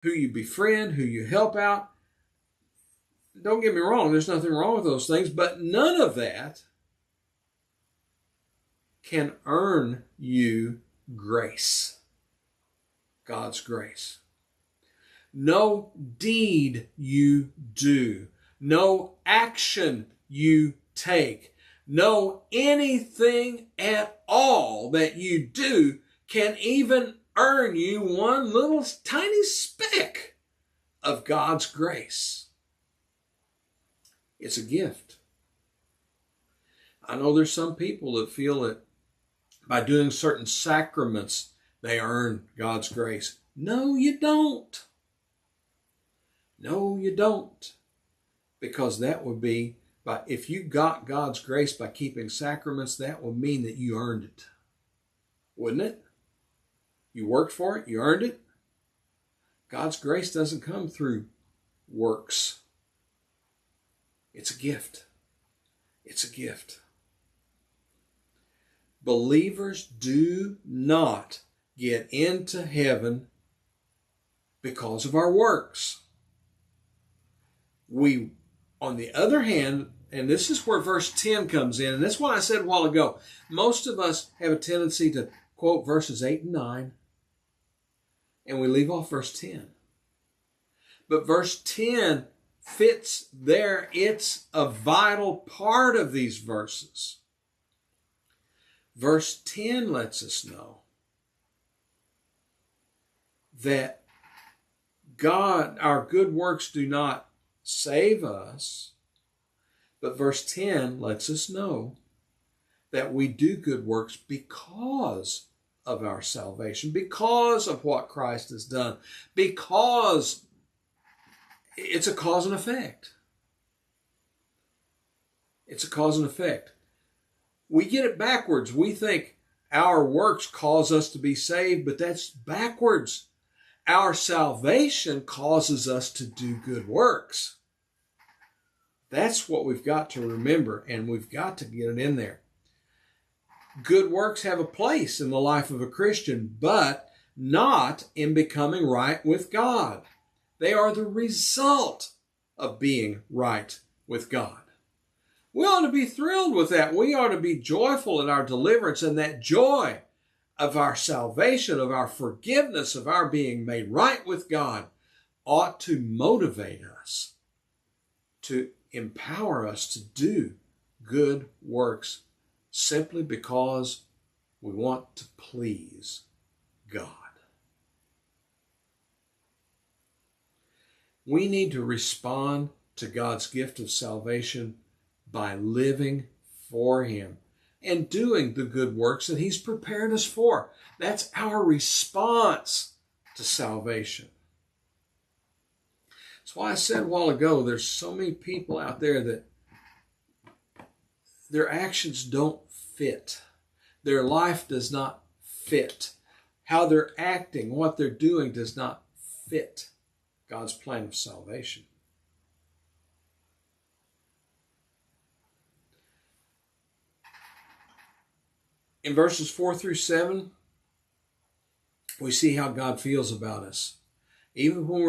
who you befriend, who you help out. Don't get me wrong, there's nothing wrong with those things, but none of that can earn you grace, God's grace. No deed you do, no action you take, no anything at all that you do can even earn you one little tiny speck of God's grace. It's a gift. I know there's some people that feel that by doing certain sacraments, they earn God's grace. No, you don't. No, you don't. Because that would be, if you got God's grace by keeping sacraments, that would mean that you earned it. Wouldn't it? You worked for it, you earned it. God's grace doesn't come through works. It's a gift. It's a gift. Believers do not get into heaven because of our works. We, on the other hand, and this is where verse 10 comes in, and that's what I said a while ago. Most of us have a tendency to quote verses 8 and 9, and we leave off verse 10. But verse 10 fits there. It's a vital part of these verses. Verse 10 lets us know that God, our good works do not save us, but verse 10 lets us know that we do good works because of our salvation, because of what Christ has done, because it's a cause and effect. It's a cause and effect. We get it backwards. We think our works cause us to be saved, but that's backwards. Our salvation causes us to do good works. That's what we've got to remember, and we've got to get it in there. Good works have a place in the life of a Christian, but not in becoming right with God. They are the result of being right with God. We ought to be thrilled with that. We ought to be joyful in our deliverance, and that joy of our salvation, of our forgiveness, of our being made right with God ought to motivate us, to empower us to do good works simply because we want to please God. We need to respond to God's gift of salvation by living for Him and doing the good works that He's prepared us for. That's our response to salvation. That's why I said a while ago, there's so many people out there that their actions don't fit. Their life does not fit. How they're acting, what they're doing does not fit God's plan of salvation. In verses 4 through 7, we see how God feels about us. Even when we're